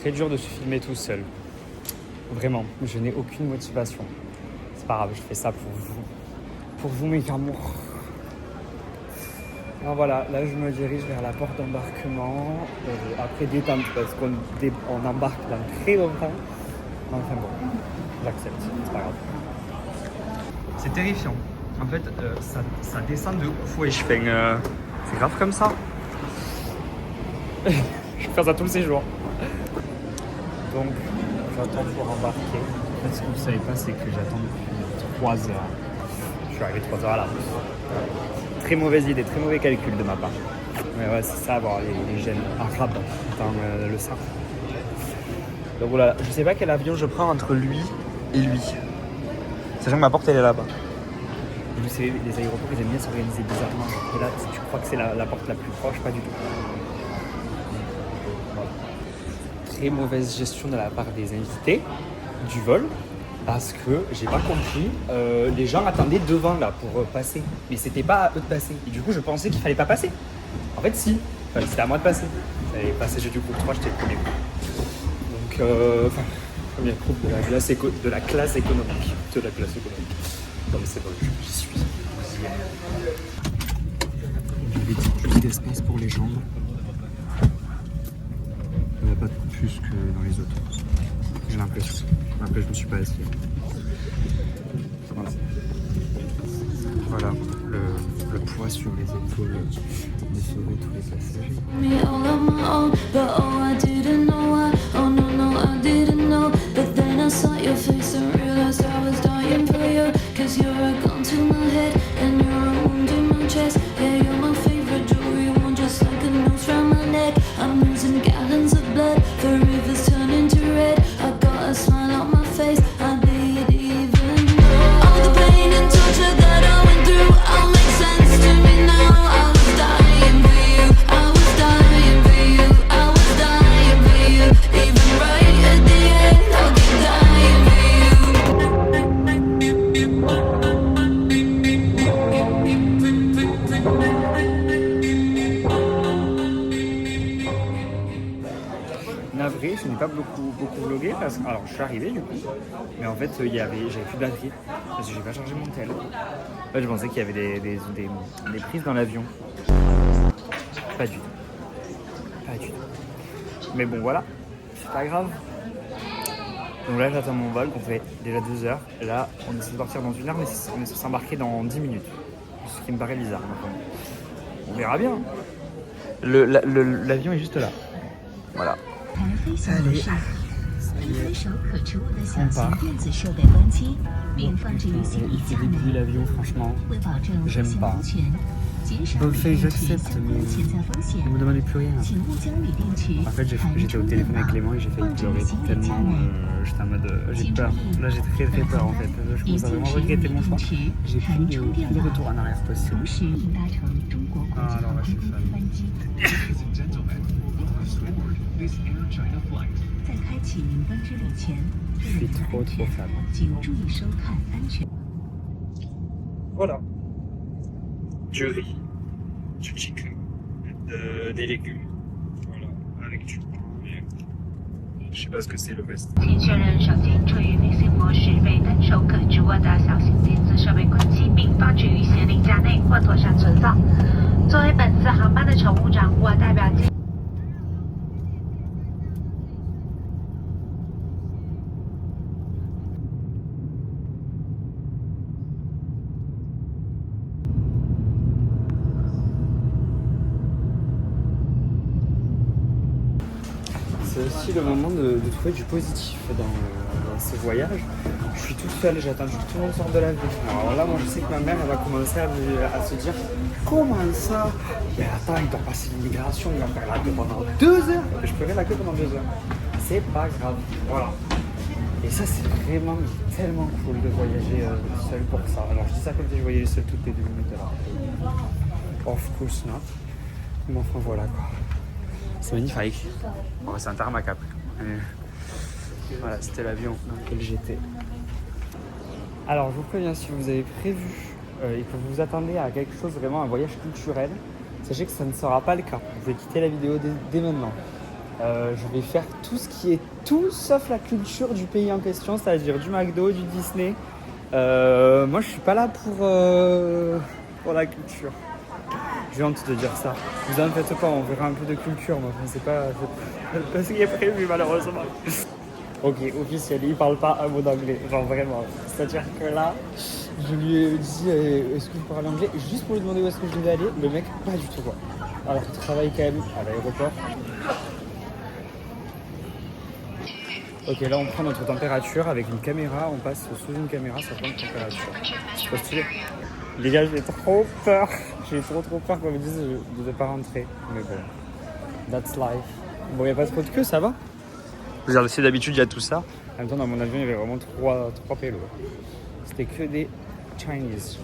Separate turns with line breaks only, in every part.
Très dur de se filmer tout seul. Vraiment, je n'ai aucune motivation. C'est pas grave, je fais ça pour vous. Pour vous, mes amours. Alors voilà, là je me dirige vers la porte d'embarquement. Après détente, parce qu'on embarque dans très longtemps. Enfin bon, j'accepte, c'est pas grave. C'est terrifiant. En fait, ça descend de ouf. Ouais, c'est grave comme ça. Je vais faire ça tous les jours. Donc, j'attends pour embarquer. En fait, ce que vous ne savez pas, c'est que j'attends depuis 3 heures. Je suis arrivé 3 heures à l'avance. Très mauvaise idée, très mauvais calcul de ma part. Mais ouais, c'est ça, avoir les gènes arabes dans le sang. Donc voilà, je sais pas quel avion je prends entre lui et lui. Sachant que ma porte, elle est là-bas. Et vous savez, les aéroports, ils aiment bien s'organiser bizarrement. Et là, tu crois que c'est la porte la plus proche, pas du tout. Très mauvaise gestion de la part des invités du vol parce que j'ai pas compris, les gens attendaient devant là pour passer, mais c'était pas à eux de passer et du coup je pensais qu'il fallait pas passer. En fait si, c'était à moi de passer. Les passagers du groupe 3, j'étais le premier groupe. Donc premier groupe de la classe économique. Non mais c'est bon, j'y suis. Il y avait plus d'espace pour les jambes. Il n'y en a pas plus que dans les autres. J'ai l'impression. Après, je ne me suis pas assis. Voilà, le poids sur les épaules de sauver tous les passagers. Navré, je n'ai pas beaucoup vlogué parce que, alors je suis arrivé du coup, mais en fait j'avais plus de batterie parce que j'ai pas chargé mon tel. En fait, je pensais qu'il y avait des prises dans l'avion. Pas du tout. Mais bon voilà, c'est pas grave. Donc là j'attends mon vol, qu'on fait déjà 2 heures. Et là on essaie de partir dans 1 heure, mais on essaie de s'embarquer dans 10 minutes. Ce qui me paraît bizarre. On verra bien. L'avion est juste là. Voilà. Allez, on part. Il fait des bruits l'avion, franchement, j'aime pas. Bon, j'accepte, mais ne me demandez plus rien. En fait, j'étais au téléphone avec Clément et j'ai failli pleurer tellement j'étais en mode j'ai peur. Là, j'ai très peur en fait. Je commence à vraiment regretter mon choix. J'ai plus de retour en arrière possible. Ah, alors là, je suis fan. Je suis trop fan. Voilà. Du riz, du chicken, des légumes. Voilà, avec du pain. Je sais pas ce que c'est le reste.
请确认手机处于离线模式，非单手可执握的小型电子设备关机，并放置于行李架内或妥善存放。作为本次航班的乘务长，我代表机。
C'est aussi le moment de trouver du positif dans ce voyage. Je suis toute seule, j'attends juste que tout le monde sorte de l'avion. Alors là, moi je sais que ma mère elle va commencer à se dire comment ça? Mais attends, ils t'ont passé l'immigration, ils vont faire la queue pendant 2 heures. Je ferai la queue pendant 2 heures. C'est pas grave, voilà. Et ça c'est vraiment tellement cool de voyager seul pour ça. Alors je dis ça comme si je voyageais seul toutes les 2 minutes alors. Of course not. Mais enfin voilà quoi. C'est magnifique. Bon, c'est un tarmac après. Voilà, c'était l'avion dans lequel j'étais. Alors, je vous préviens, si vous avez prévu et que vous vous attendez à quelque chose, vraiment un voyage culturel, sachez que ça ne sera pas le cas. Vous pouvez quitter la vidéo dès maintenant. Je vais faire tout ce qui est tout sauf la culture du pays en question, c'est-à-dire du McDo, du Disney. Moi, je suis pas là pour la culture. J'ai honte de dire ça. Vous en faites pas, on verra un peu de culture, mais enfin, c'est pas ce qui est prévu malheureusement. Ok, officiel, il parle pas un mot d'anglais, genre vraiment. C'est-à-dire que là, je lui ai dit est-ce que vous parlez anglais, juste pour lui demander où est-ce que je devais aller, le mec pas du tout quoi. Alors qu'il travaille quand même à l'aéroport. Ok, là on prend notre température avec une caméra, on passe sous une caméra, ça prend une température. C'est pas stylé. Les gars, j'ai trop peur. J'ai trop peur qu'on me dise de ne pas rentrer. Mais bon, that's life. Bon, il n'y a pas trop de queue, ça va. Vous avez aussi d'habitude, il y a tout ça. En même temps, dans mon avion, il y avait vraiment trois pélos. C'était que des Chinese.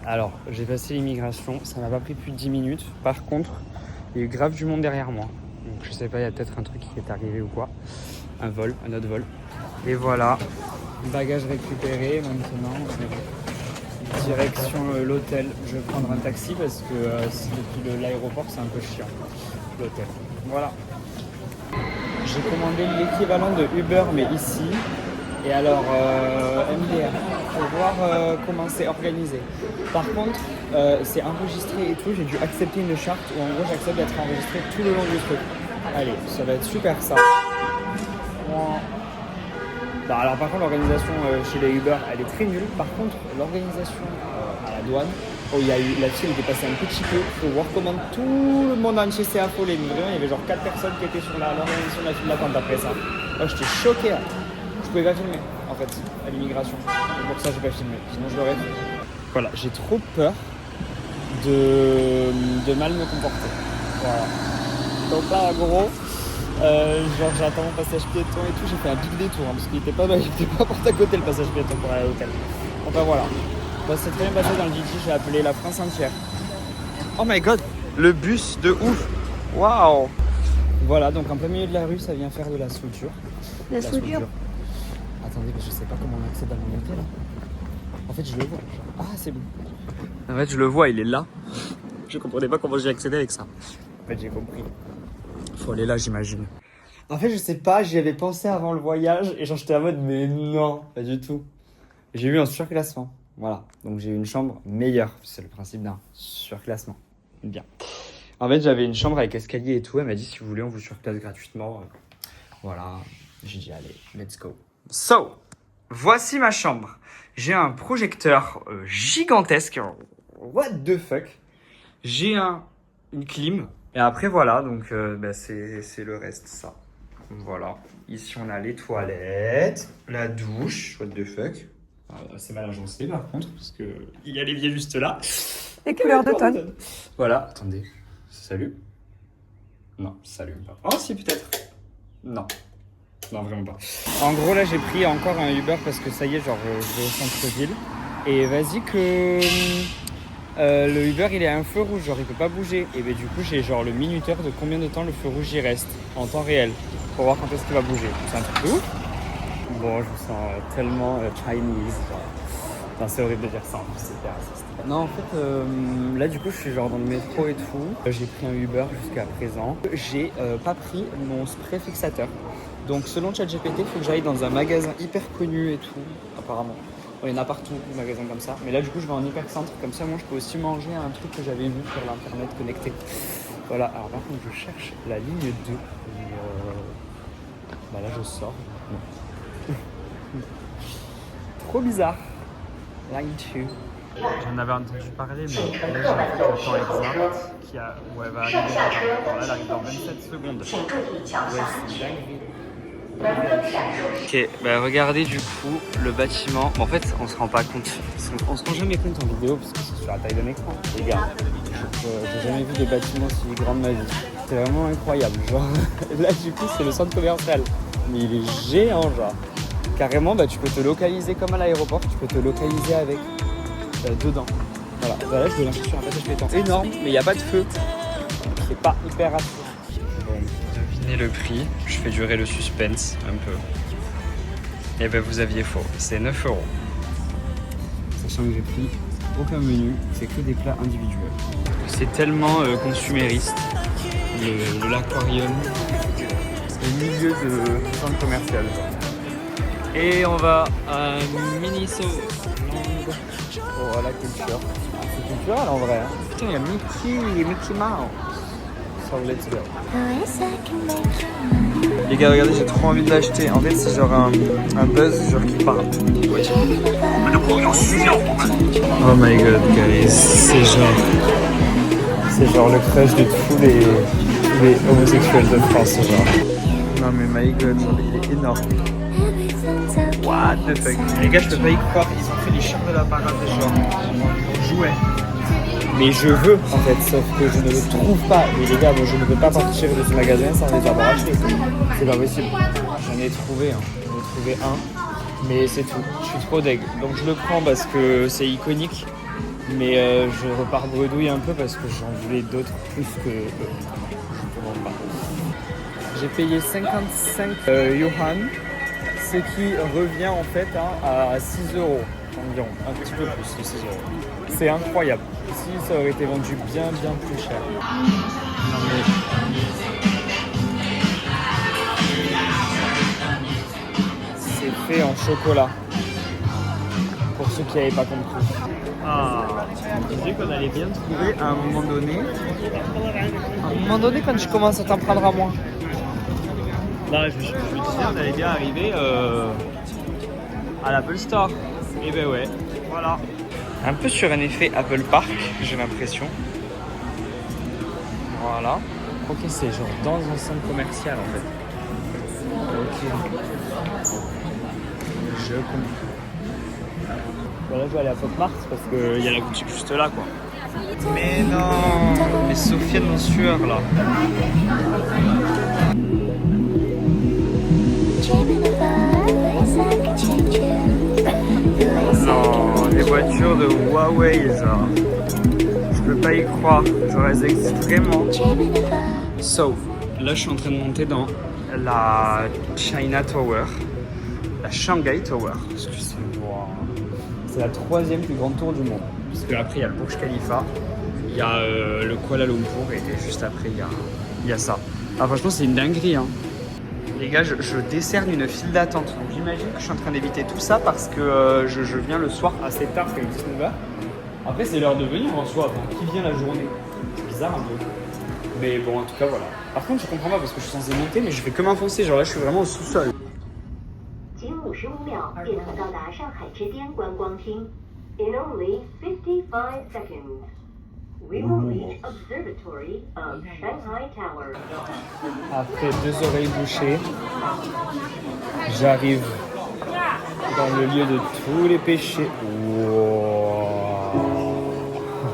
Alors, j'ai passé l'immigration, ça m'a pas pris plus de 10 minutes. Par contre, il y a eu grave du monde derrière moi. Donc, je sais pas, il y a peut-être un truc qui est arrivé ou quoi. Un autre vol. Et voilà, bagage récupéré maintenant. Direction l'hôtel. Je vais prendre un taxi parce que depuis l'aéroport, c'est un peu chiant. L'hôtel. Voilà. J'ai commandé l'équivalent de Uber, mais ici. Et alors, MDR, pour voir comment c'est organisé. Par contre, c'est enregistré et tout. J'ai dû accepter une charte où en gros, j'accepte d'être enregistré tout le long du truc. Allez, ça va être super ça. Bon, alors par contre, l'organisation chez les Uber, elle est très nulle. Par contre, l'organisation à la douane, il y a eu, la file était passée un petit peu pour voir comment tout le monde entier s'est affolé. Mais vraiment, il y avait genre 4 personnes qui étaient sur l'organisation de la file d'attente après ça. Moi, j'étais choqué. Là. Je pouvais pas filmer, en fait, à l'immigration. Pour ça, j'ai pas filmé. Sinon, je l'aurais fait. Voilà, j'ai trop peur de mal me comporter. Voilà. Donc là, en gros, genre j'attends mon passage piéton et tout, j'ai fait un big détour hein, parce qu'il était pas porte à côté le passage piéton pour aller à l'hôtel. Enfin voilà. Bah, c'est très bien passé dans le DT, j'ai appelé la France entière. Oh my god, le bus de ouf. Waouh. Voilà, donc en plein milieu de la rue, ça vient faire de la soudure. La soudure. Attendez, mais je sais pas comment on accède à mon hôtel. En fait, je le vois. Ah, c'est bon. En fait, je le vois, il est là. Je comprenais pas comment j'ai accédé avec ça. En fait, j'ai compris. Faut aller là, j'imagine. En fait, je sais pas, j'y avais pensé avant le voyage et genre j'étais en mode, mais non, pas du tout. J'ai eu un surclassement. Voilà, donc j'ai eu une chambre meilleure. C'est le principe d'un surclassement. Bien. En fait, j'avais une chambre avec escalier et tout. Elle m'a dit, si vous voulez, on vous surclasse gratuitement. Voilà, j'ai dit, allez, let's go. So, voici ma chambre. J'ai un projecteur gigantesque. What the fuck? J'ai une clim. Et après, voilà, donc c'est le reste, ça. Voilà. Ici, on a les toilettes, la douche. What the fuck? C'est mal agencé, par contre, parce qu'il y a l'évier juste là.
Les couleurs d'automne.
Voilà. Attendez. Salut. Non, salut pas. Oh, si, peut-être. Non. Non, vraiment pas. En gros, là, j'ai pris encore un Uber parce que ça y est, genre, je vais au centre-ville. Et vas-y que... le Uber, il est à un feu rouge, genre, il peut pas bouger. Et ben du coup, j'ai genre le minuteur de combien de temps le feu rouge y reste, en temps réel, pour voir quand est-ce qu'il va bouger. C'est un truc de ouf. Bon, je me sens tellement Chinese. Enfin, c'est horrible de dire ça, en plus, c'est hyper raciste. Non, en fait, là, du coup, je suis genre dans le métro et tout. J'ai pris un Uber jusqu'à présent. J'ai pas pris mon spray fixateur. Donc, selon ChatGPT, il faut que j'aille dans un magasin hyper connu et tout, apparemment. Il y en a partout, des magasins comme ça. Mais là, du coup, je vais en hypercentre. Comme ça, moi, je peux aussi manger un truc que j'avais vu sur l'internet connecté. Voilà. Alors, par contre, je cherche la ligne 2. Et bah là, je sors. Non. Trop bizarre. Line 2. J'en avais entendu parler, mais là, j'ai en fait le temps exact où elle va arriver. Là, elle arrive dans 27 secondes. Ouais, c'est dingue. Ok, bah regardez du coup le bâtiment. Bon, en fait, on se rend pas compte. On se rend jamais compte en vidéo parce que c'est sur la taille d'un écran. Les gars, j'ai jamais vu des bâtiments si grands de ma vie. C'est vraiment incroyable. Genre, là, du coup, c'est le centre commercial. Mais il est géant, genre. Carrément, bah, tu peux te localiser comme à l'aéroport. Tu peux te localiser avec dedans. Voilà, là, je dois lancer sur un passage piéton énorme, mais il n'y a pas de feu. C'est pas hyper rassurant. Devinez le prix, je fais durer le suspense un peu. Et ben vous aviez faux, c'est 9 €. sachant que j'ai pris aucun menu, c'est que des plats individuels. C'est tellement consumériste, l'aquarium au milieu de centre commercial. Et on va à Miniso. Oh la culture. C'est culturel en vrai. Hein. Putain, il y a Mickey Mouse. So let's go. Les gars, regardez, j'ai trop envie de l'acheter. En fait, c'est genre un buzz genre qui parle. Oh my god, guys, c'est genre le crush de tous les homosexuels de France, genre. Non mais my god, genre, il est énorme. What the fuck. Les gars, je peux pas y croire, ils ont fait les chars de la parade genre en jouet. Mais je veux en fait, sauf que je ne le trouve pas. Mais les gars, moi, je ne peux pas partir de ce magasin sans les avoir achetés. C'est pas possible. J'en ai trouvé un. Mais c'est tout. Je suis trop deg. Donc je le prends parce que c'est iconique. Mais je repars bredouille un peu parce que j'en voulais d'autres plus que eux. Je ne comprends pas. J'ai payé 55 yuan, ce qui revient en fait à 6 euros environ. Un petit peu plus de 6 euros. C'est incroyable. Si ça aurait été vendu bien plus cher. Non, mais... C'est fait en chocolat. Pour ceux qui n'avaient pas compris. Je disais qu'on allait bien trouver à un moment donné. À un moment donné, quand je commence à t'en prendre à moi. Là, je me disais on allait bien arriver à l'Apple Store. Et ben ouais, voilà. Un peu sur un effet Apple Park, j'ai l'impression. Voilà. Ok, c'est genre dans un centre commercial en fait. Ok. Je comprends. Bon, là, je vais aller à Pop Mart parce qu'il y a la boutique juste là, quoi. Mais non, mais Sophia en sueur là. Non, les voitures de Huawei, ça. Je peux pas y croire. Genre, elles existent vraiment. So, là, je suis en train de monter dans la China Tower. La Shanghai Tower. Excusez-moi. C'est la 3e plus grande tour du monde. Parce qu'après, il y a le Burj Khalifa. Il y a le Kuala Lumpur. Et juste après, il y a ça. Ah, franchement, c'est une dinguerie, hein. Les gars, je décerne une file d'attente. Donc j'imagine que je suis en train d'éviter tout ça parce que je viens le soir assez tard, c'est 19h. Après, c'est l'heure de venir en soi. Enfin, qui vient la journée? C'est bizarre un peu. Mais bon, en tout cas, voilà. Par contre, je comprends pas parce que je suis censé monter, mais je fais que m'enfoncer. Genre là, je suis vraiment au sous-sol.
仅55秒便可到达上海之巅观光厅。In only 55 seconds, we will reach observatory of Shanghai Tower.
Après 2 oreilles bouchées, j'arrive dans le lieu de tous les péchés.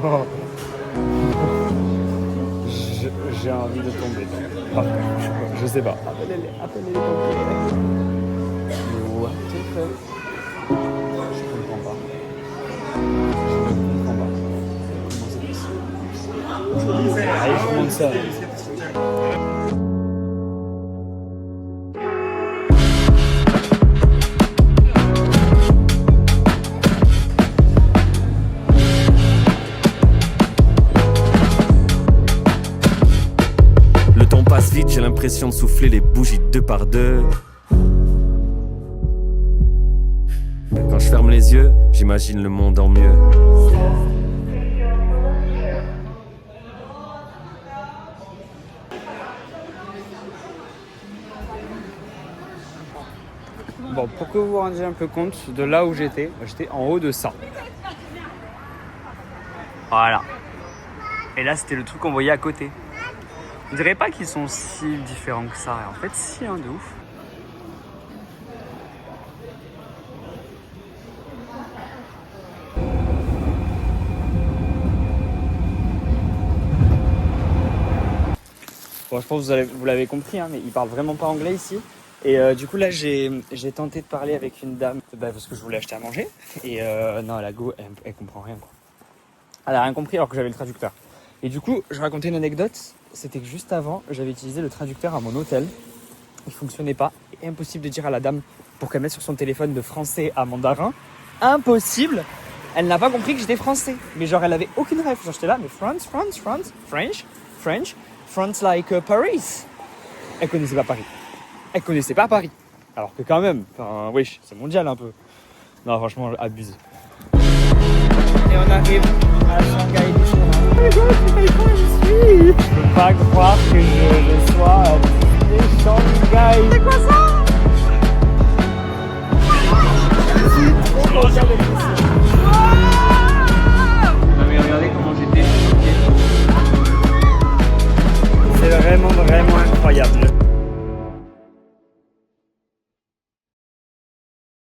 Wow. J'ai envie de tomber. Parfait. Je sais pas. Appelez les pompiers. What the fuck? Je comprends pas. Comment c'est possible? Allez, je vous montre ça.
Le temps passe vite, j'ai l'impression de souffler les bougies 2 par 2. Quand je ferme les yeux, j'imagine le monde en mieux.
Bon, pour que vous vous rendiez un peu compte de là où j'étais en haut de ça. Voilà. Et là, c'était le truc qu'on voyait à côté. On dirait pas qu'ils sont si différents que ça. Et en fait, si, hein, de ouf. Bon, je pense que vous l'avez compris, hein, mais ils parlent vraiment pas anglais ici. Et du coup là j'ai tenté de parler avec une dame parce que je voulais acheter à manger. Et non, la go elle comprend rien quoi. Elle a rien compris alors que j'avais le traducteur. Et du coup je racontais une anecdote. C'était que juste avant j'avais utilisé le traducteur à mon hôtel. Il fonctionnait pas. Et impossible de dire à la dame pour qu'elle mette sur son téléphone de français à mandarin. Impossible. Elle n'a pas compris que j'étais français. Mais genre, elle avait aucune rêve. Genre, j'étais là, mais France, France like Paris. Elle connaissait pas Paris. Elle connaissait pas Paris. Alors que quand même, enfin, wesh, c'est mondial un peu. Non, franchement, abuse. Et on arrive à Shanghai Disneyland. Oh my god, mais comment je suis? Je peux pas croire que je sois à Disney Shanghai. C'est quoi ça? Je suis trop content d'être ici.